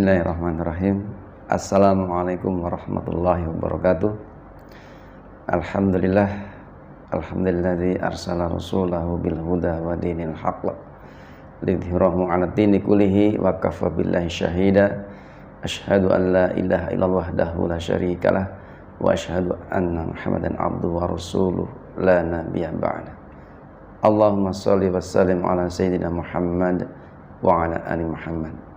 Bismillahirrahmanirrahim. Assalamualaikum warahmatullahi wabarakatuh. Alhamdulilladzi arsala rasulahu bil huda wa dinil haqq lidhhirahu 'ala dini kullihi wa kafa billahi syahida. Asyhadu an la ilaha illallah wahdahu la syarikalah wa asyhadu anna Muhammadan abduhu wa rasuluh la nabiyya ba'da. Allahumma shalli wa sallim ala sayyidina Muhammad wa ala ali Muhammad.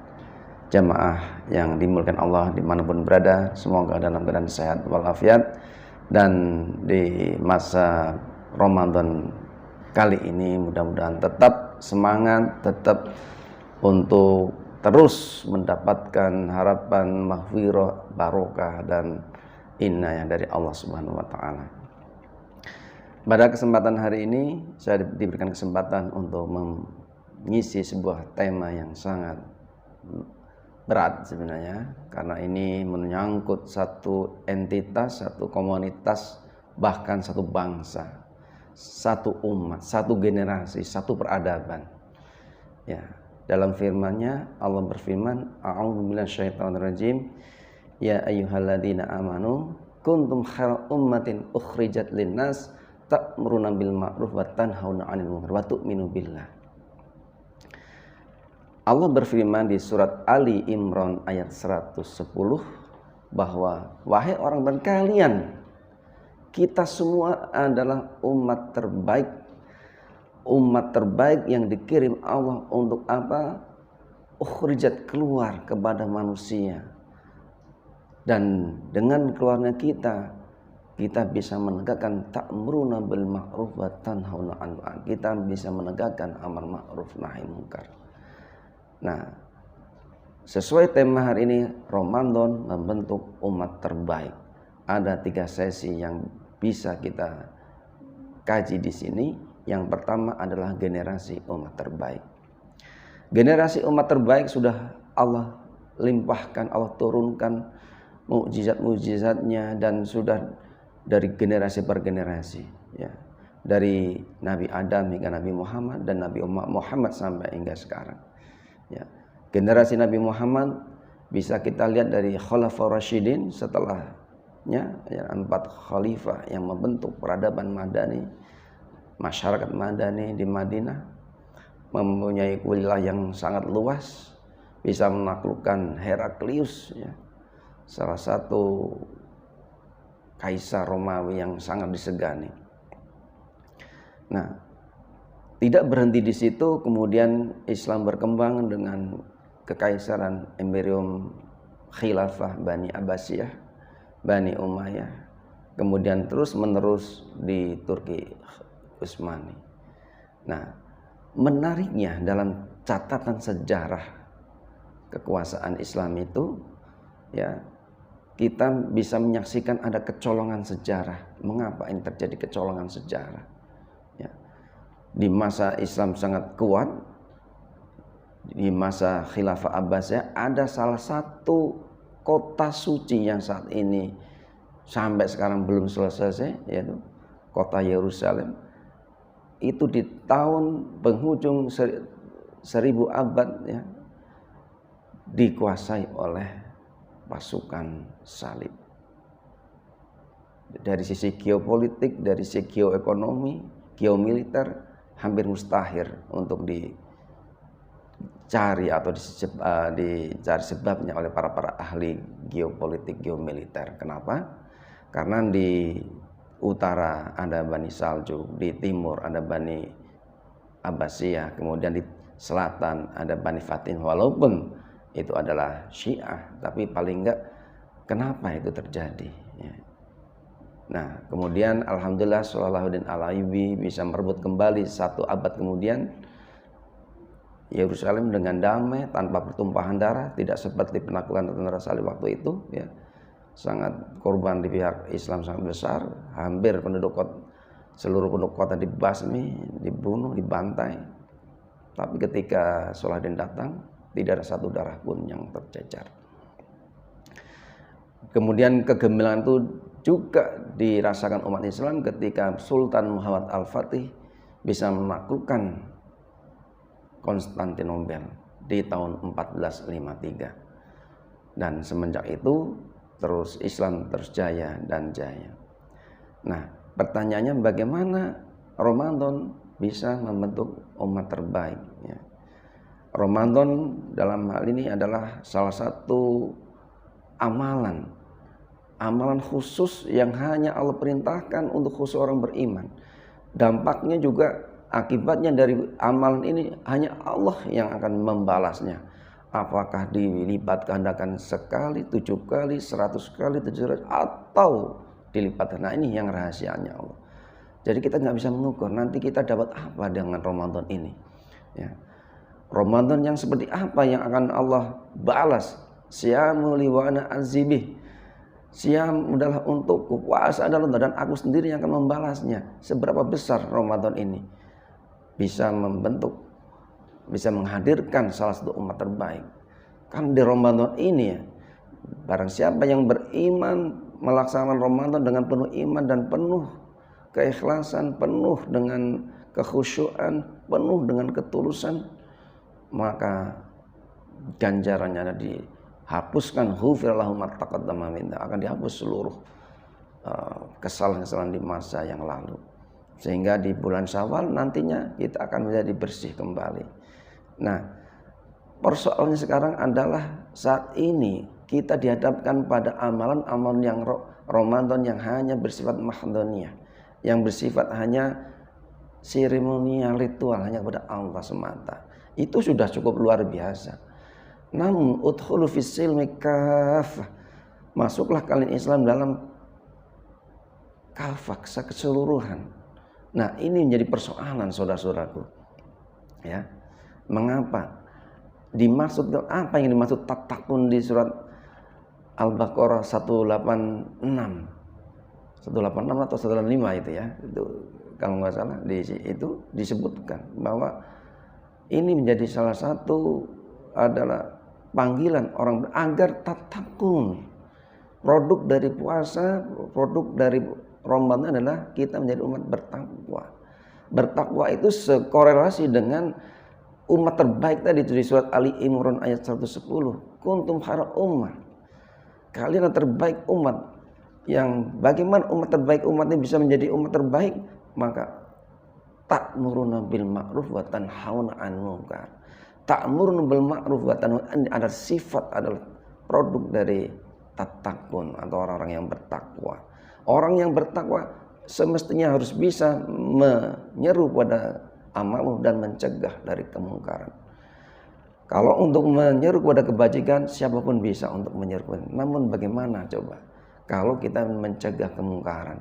Jamaah yang dimuliakan Allah dimanapun berada, semoga dalam keadaan sehat walafiat. Dan di masa Ramadan kali ini mudah-mudahan tetap semangat, tetap untuk terus mendapatkan harapan maghfirah, barokah dan inayah dari Allah Subhanahu wa taala. Pada kesempatan hari ini saya diberikan kesempatan untuk mengisi sebuah tema yang sangat berat sebenarnya, karena ini menyangkut satu entitas, satu komunitas, bahkan satu bangsa, satu umat, satu generasi, satu peradaban. Ya, dalam firman-Nya Allah berfirman, A'udzu minasyaitonir rajim, ya ayyuhalladzina amanu kuntum khairal ummatin ukhrijat linnas ta'muruna bil ma'ruf wa tanhauna 'anil munkar wa tu'minu billah. Allah berfirman di surat Ali Imran ayat 110 bahwa wahai orang berkalian, kita semua adalah umat terbaik yang dikirim Allah untuk apa? Ukhrijat, keluar kepada manusia. Dan dengan keluarnya kita bisa menegakkan ta'muruna bil ma'ruf wa tanhauna 'anil munkar. Kita bisa menegakkan amar ma'ruf nahi munkar. Nah, sesuai tema hari ini, Ramadan membentuk umat terbaik. Ada 3 sesi yang bisa kita kaji di sini. Yang pertama adalah generasi umat terbaik. Generasi umat terbaik sudah Allah limpahkan, Allah turunkan mukjizat-mukjizatnya, dan sudah dari generasi per generasi, ya. Dari Nabi Adam hingga Nabi Muhammad dan Nabi Muhammad sampai hingga sekarang. Ya, generasi Nabi Muhammad bisa kita lihat dari Khulafaur Rasyidin, setelahnya ya, 4 khalifah yang membentuk peradaban Madani, masyarakat Madani di Madinah, mempunyai wilayah yang sangat luas, bisa menaklukkan Heraklius, ya, salah satu kaisar Romawi yang sangat disegani. Nah, tidak berhenti di situ, kemudian Islam berkembang dengan kekaisaran Imperium Khilafah Bani Abbasiyah, Bani Umayyah, kemudian terus menerus di Turki Utsmani. Nah, menariknya dalam catatan sejarah kekuasaan Islam itu, ya, kita bisa menyaksikan ada kecolongan sejarah. Mengapa ini terjadi kecolongan sejarah? Ya. Di masa Islam sangat kuat, di masa Khilafah Abbasiyah, ada salah satu kota suci yang saat ini sampai sekarang belum selesai, yaitu kota Yerusalem. Itu di tahun penghujung 1000 abad, ya, dikuasai oleh pasukan salib. Dari sisi geopolitik, dari sisi geoekonomi, geomiliter, hampir mustahil untuk dicari atau dicari sebabnya oleh para ahli geopolitik, geomiliter. Kenapa? Karena di utara ada Bani Saljuk, di timur ada Bani Abbasiyah, kemudian di selatan ada Bani Fatimah. Walaupun itu adalah Syiah, tapi paling enggak kenapa itu terjadi, ya. Nah, kemudian alhamdulillah Salahuddin Al-Ayyubi bisa merebut kembali 1 abad kemudian Yerusalem dengan damai, tanpa pertumpahan darah, tidak seperti penaklukan tentara salib waktu itu, ya. Sangat korban di pihak Islam sangat besar, hampir seluruh penduduk kota dibasmi, dibunuh, dibantai. Tapi ketika Salahuddin datang, tidak ada 1 darah pun yang tercecar. Kemudian kegemilangan itu juga dirasakan umat Islam ketika Sultan Muhammad Al-Fatih bisa menaklukkan Konstantinopel di tahun 1453. Dan semenjak itu terus Islam terus jaya dan jaya. Nah, pertanyaannya bagaimana Ramadan bisa membentuk umat terbaik ya. Ramadan dalam hal ini adalah salah satu amalan khusus yang hanya Allah perintahkan untuk khusus orang beriman. Dampaknya juga akibatnya dari amalan ini hanya Allah yang akan membalasnya. Apakah dilipat gandakan sekali, 7 kali, 100 kali, 700 atau dilipat. Nah, ini yang rahasianya Allah. Jadi kita nggak bisa mengukur nanti kita dapat apa dengan Ramadan ini. Ya. Ramadan yang seperti apa yang akan Allah balas? Siyamu li wa ana azibih. Siam adalah untukku, puasa adalah untuk, dan aku sendiri yang akan membalasnya. Seberapa besar Ramadan ini bisa membentuk, bisa menghadirkan salah satu umat terbaik. Kan di Ramadan ini ya, barang siapa yang beriman melaksanakan Ramadan dengan penuh iman dan penuh keikhlasan, penuh dengan kekhusyuan, penuh dengan ketulusan, maka ganjarannya ada dihapuskan, ghufirallahu ma taqaddama min, akan dihapus seluruh kesalahan-kesalahan di masa yang lalu, sehingga di bulan Syawal nantinya kita akan menjadi bersih kembali. Nah, persoalannya sekarang adalah saat ini kita dihadapkan pada amalan-amalan yang Ramadan yang hanya bersifat mahdoniyah, yang bersifat hanya seremonial, ritual, hanya kepada Allah semata. Itu sudah cukup luar biasa. Namun udkhulu fis silmi kafah, masuklah kalian Islam dalam kafah, keseluruhan. Nah, ini menjadi persoalan saudara-saudaraku. Ya. Mengapa? Dimaksud apa yang dimaksud tatakun di surat Al-Baqarah 186 atau 185 itu ya. Itu kalau nggak salah itu disebutkan bahwa ini menjadi salah satu adalah panggilan orang agar tatakun. Produk dari puasa, produk dari Ramadan adalah kita menjadi umat bertakwa. Bertakwa itu sekorelasi dengan umat terbaik tadi di surat Ali Imran ayat 110. Kuntum khairu ummah. Kalian yang terbaik umat. Yang bagaimana umat terbaik umat ini bisa menjadi umat terbaik? Maka ta'muruna bil ma'ruf wa tanhauna 'anil munkar. Ta'muruna bil ma'ruf wa tanhauna, ini adalah sifat, adalah produk dari tatakun atau orang-orang yang bertakwa. Orang yang bertakwa semestinya harus bisa menyeru pada amal dan mencegah dari kemungkaran. Kalau untuk menyeru kepada kebajikan, siapapun bisa untuk menyeru. Namun bagaimana coba kalau kita mencegah kemungkaran?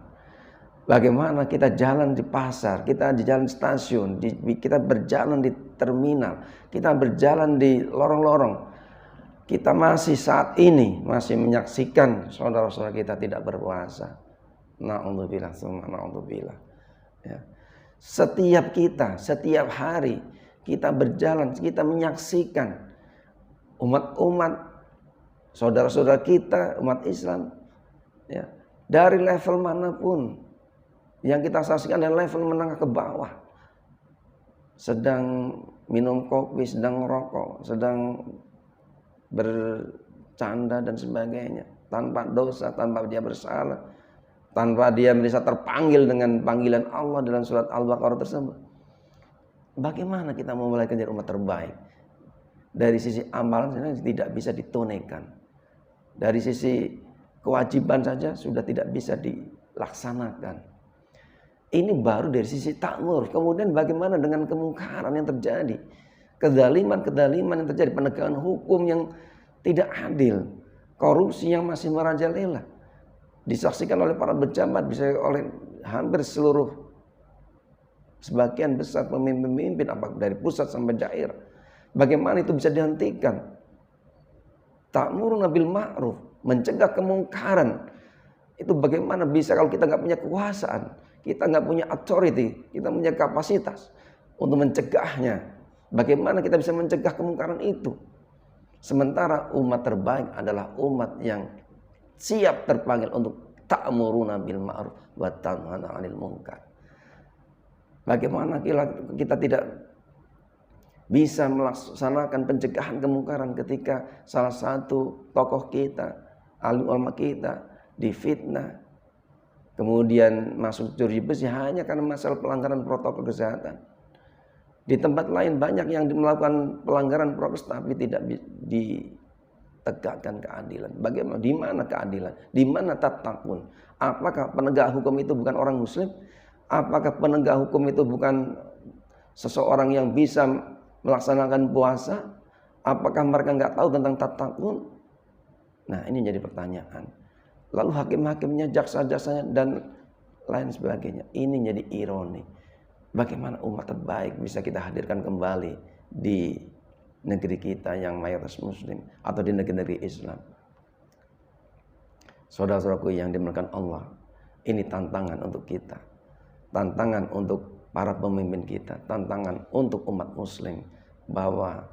Bagaimana kita jalan di pasar, kita di jalan stasiun, kita berjalan di terminal, kita berjalan di lorong-lorong. Kita masih saat ini masih menyaksikan saudara-saudara kita tidak berpuasa. Na'udzubillah, summa na'udzubillah. Ya. Setiap hari kita berjalan, kita menyaksikan umat-umat saudara-saudara kita, umat Islam, ya, dari level manapun. Yang kita saksikan adalah level menengah ke bawah. Sedang minum kopi, sedang rokok, sedang bercanda dan sebagainya. Tanpa dosa, tanpa dia bersalah. Tanpa dia bisa terpanggil dengan panggilan Allah dalam surat Al-Baqarah tersebut. Bagaimana kita memulai menjadi umat terbaik? Dari sisi amalan saja tidak bisa ditunaikan. Dari sisi kewajiban saja sudah tidak bisa dilaksanakan. Ini baru dari sisi takmur. Kemudian bagaimana dengan kemungkaran yang terjadi? Kedaliman yang terjadi. Penegakan hukum yang tidak adil. Korupsi yang masih merajalela. Disaksikan oleh para pejabat, bisa oleh hampir sebagian besar pemimpin-pemimpin dari pusat sampai daerah. Bagaimana itu bisa dihentikan? Ta'muruna bil ma'ruf, mencegah kemungkaran. Itu bagaimana bisa kalau kita nggak punya kekuasaan? Kita nggak punya authority, kita punya kapasitas untuk mencegahnya. Bagaimana kita bisa mencegah kemungkaran itu? Sementara umat terbaik adalah umat yang siap terpanggil untuk ta'muruna bil ma'ruf wa tanhauna 'anil munkar. Bagaimana kita tidak bisa melaksanakan pencegahan kemungkaran ketika salah satu tokoh kita, alim ulama kita difitnah, kemudian masuk jeruji besi hanya karena masalah pelanggaran protokol kesehatan. Di tempat lain banyak yang melakukan pelanggaran prokes tapi tidak ditegakkan keadilan. Bagaimana? Di mana keadilan? Di mana tattaqun? Apakah penegak hukum itu bukan orang muslim? Apakah penegak hukum itu bukan seseorang yang bisa melaksanakan puasa? Apakah mereka nggak tahu tentang tattaqun? Nah, ini jadi pertanyaan. Lalu hakim-hakimnya, jaksa-jaksanya dan lain sebagainya. Ini jadi ironi. Bagaimana umat terbaik bisa kita hadirkan kembali di negeri kita yang mayoritas muslim atau di negeri-negeri Islam. Saudara-saudaraku yang dimuliakan Allah, ini tantangan untuk kita. Tantangan untuk para pemimpin kita, tantangan untuk umat muslim bahwa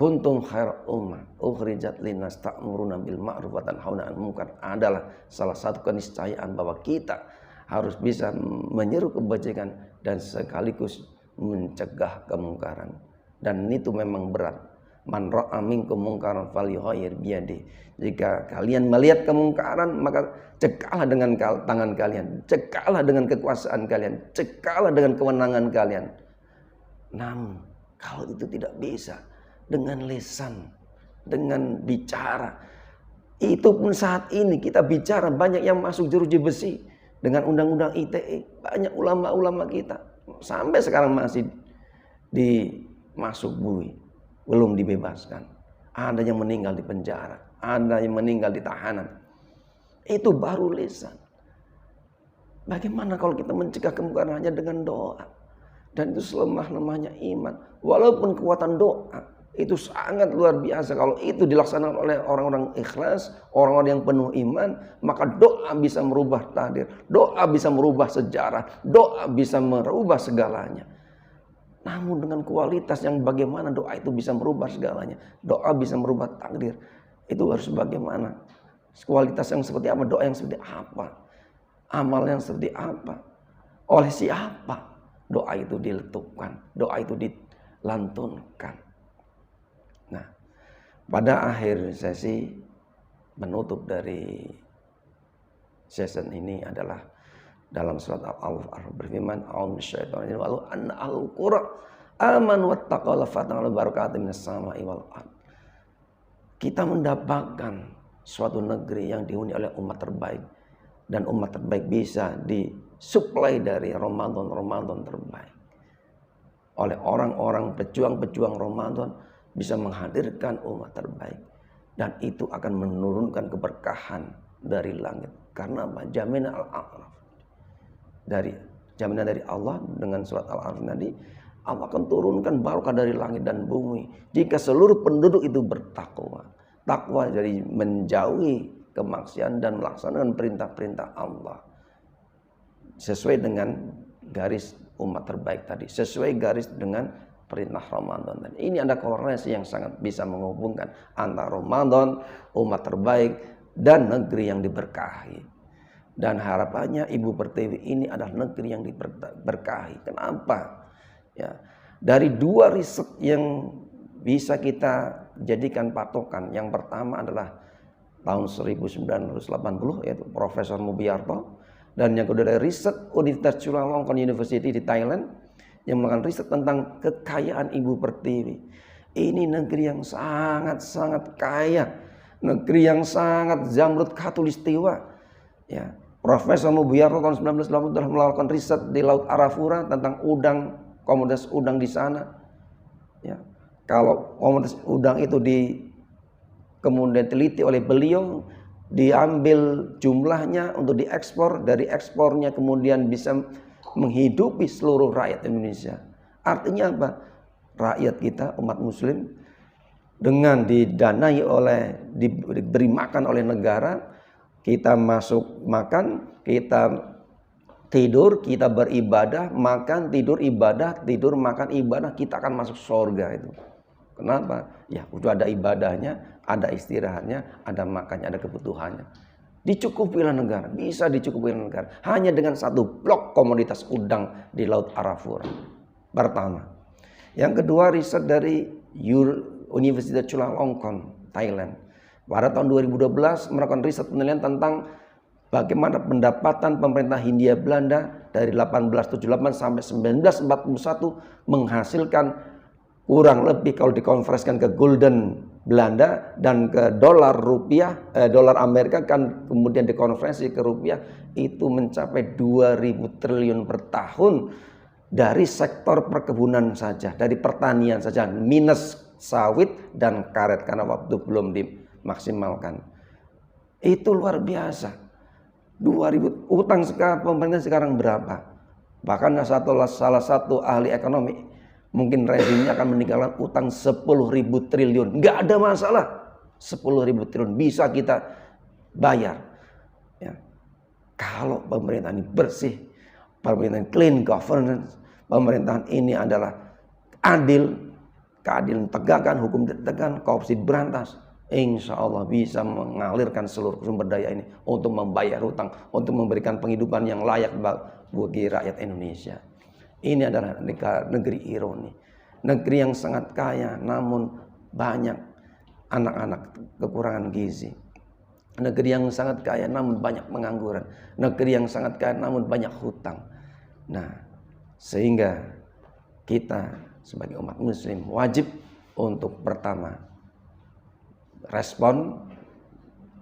kuntum khair ummah ukhrijat linnas ta'muruna bil ma'ruf wa tanhauna 'anil munkar adalah salah satu keniscayaan bahwa kita harus bisa menyeru kebajikan dan sekaligus mencegah kemungkaran. Dan itu memang berat. Man ra'a minkum mungkaran falyughayyir biyadihi. Jika kalian melihat kemungkaran, maka cegahlah dengan tangan kalian, cegahlah dengan kekuasaan kalian, cegahlah dengan kewenangan kalian. Namun kalau itu tidak bisa, dengan lisan, dengan bicara. Itu pun saat ini kita bicara banyak yang masuk jeruji besi dengan undang-undang ITE. Banyak ulama-ulama kita sampai sekarang masih dimasuk bui, belum dibebaskan. Ada yang meninggal di penjara, ada yang meninggal di tahanan. Itu baru lisan. Bagaimana kalau kita mencegah kemungkaran hanya dengan doa? Dan itu selemah-lemahnya iman. Walaupun kekuatan doa itu sangat luar biasa. Kalau itu dilaksanakan oleh orang-orang ikhlas, orang-orang yang penuh iman, maka doa bisa merubah takdir, doa bisa merubah sejarah, doa bisa merubah segalanya. Namun dengan kualitas yang bagaimana doa itu bisa merubah segalanya, doa bisa merubah takdir, itu harus bagaimana? Kualitas yang seperti apa? Doa yang seperti apa? Amal yang seperti apa? Oleh siapa doa itu diletupkan, doa itu dilantunkan? Nah, pada akhir sesi penutup dari season ini adalah dalam surat Al-A'raf berfirman, "A'udzu minasyaitonir rajim, walau anna ahlul qura amanu wattaqaw lafatahna barakatun minas sama'i wal ardh." Kita mendapatkan suatu negeri yang dihuni oleh umat terbaik, dan umat terbaik bisa disuplai dari Ramadan terbaik oleh orang-orang pejuang-pejuang Ramadan, bisa menghadirkan umat terbaik, dan itu akan menurunkan keberkahan dari langit. Karena apa? Jaminan Al-A'raf, dari jaminan dari Allah dengan surat Al-A'raf tadi, Allah akan turunkan barokah dari langit dan bumi jika seluruh penduduk itu bertakwa. Takwa jadi menjauhi kemaksiatan dan melaksanakan perintah-perintah Allah sesuai dengan garis umat terbaik tadi, sesuai garis dengan perintah Ramadan. Dan ini ada korelasi yang sangat bisa menghubungkan antara Ramadan, umat terbaik, dan negeri yang diberkahi. Dan harapannya Ibu Pertiwi ini adalah negeri yang diberkahi. Kenapa? Ya, dari dua riset yang bisa kita jadikan patokan. Yang pertama adalah tahun 1980, yaitu Profesor Mubiarto. Dan yang kedua dari riset Universitas Chulalongkorn University di Thailand, yang melakukan riset tentang kekayaan Ibu Pertiwi. Ini negeri yang sangat-sangat kaya, negeri yang sangat zamrud khatulistiwa. Ya, Profesor Mubiarto tahun 1980 telah melakukan riset di Laut Arafura tentang udang, komoditas udang di sana. Ya, kalau komoditas udang itu kemudian teliti oleh beliau, diambil jumlahnya untuk diekspor, dari ekspornya kemudian bisa menghidupi seluruh rakyat Indonesia. Artinya apa? Rakyat kita, umat muslim, dengan didanai oleh, diberi makan oleh negara, kita masuk makan, kita tidur, kita beribadah, makan, tidur, ibadah, tidur, makan, ibadah, kita akan masuk surga itu. Kenapa? Ya udah ada ibadahnya, ada istirahatnya, ada makannya, ada kebutuhannya. Dicukupi oleh negara, bisa dicukupi oleh negara hanya dengan satu blok komoditas udang di Laut Arafura. Pertama, Yang kedua, riset dari Universitas Chulalongkorn, Thailand. Pada tahun 2012 melakukan riset penelitian tentang bagaimana pendapatan pemerintah Hindia Belanda dari 1878 sampai 1941 menghasilkan kurang lebih, kalau dikonversikan ke gulden Belanda dan ke dolar rupiah, dolar Amerika kan kemudian dikonversi ke rupiah, itu mencapai 2000 triliun per tahun. Dari sektor perkebunan saja, dari pertanian saja, minus sawit dan karet karena waktu belum dimaksimalkan. Itu luar biasa. 2000 utang sekarang pemerintah sekarang berapa? Bahkan salah satu ahli ekonomi mungkin rezimnya akan meninggalkan utang 10.000 triliun. Nggak ada masalah. 10.000 triliun bisa kita bayar. Ya. Kalau pemerintahan ini bersih, pemerintahan clean governance, pemerintahan ini adalah adil, keadilan tegakkan, hukum ditegakkan, korupsi berantas, insya Allah bisa mengalirkan seluruh sumber daya ini untuk membayar hutang, untuk memberikan penghidupan yang layak bagi rakyat Indonesia. Ini adalah negeri ironi, negeri yang sangat kaya namun banyak anak-anak kekurangan gizi. Negeri yang sangat kaya namun banyak pengangguran. Negeri yang sangat kaya namun banyak hutang. Nah, sehingga kita sebagai umat muslim wajib untuk pertama respon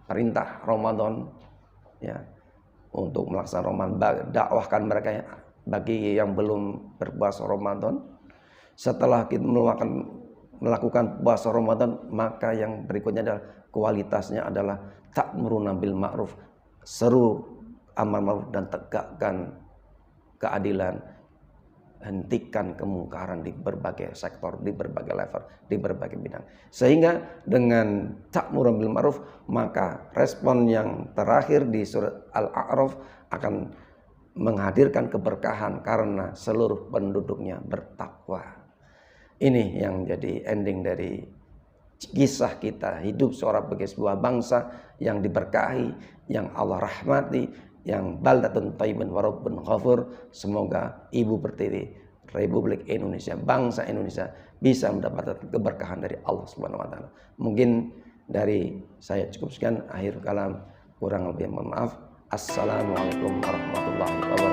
perintah Ramadan, ya, untuk melaksanakan Ramadan, dakwahkan mereka bagi yang belum berpuasa Ramadan. Setelah kita melakukan puasa Ramadan, maka yang berikutnya adalah kualitasnya adalah ta'muruna bil ma'ruf, seru amal ma'ruf dan tegakkan keadilan, hentikan kemungkaran di berbagai sektor, di berbagai level, di berbagai bidang. Sehingga dengan ta'muruna bil ma'ruf, maka respon yang terakhir di surat Al-A'raf akan menghadirkan keberkahan karena seluruh penduduknya bertakwa. Ini yang jadi ending dari kisah kita hidup sebagai sebuah bangsa yang diberkahi, yang Allah rahmati, yang baldatun thayyibun wa rabbun ghafur. Semoga ibu pertiwi Republik Indonesia, bangsa Indonesia bisa mendapatkan keberkahan dari Allah Subhanahu wa taala. Mungkin dari saya cukup sekian, akhir kalam, kurang lebih mohon maaf. Assalamualaikum warahmatullahi wabarakatuh.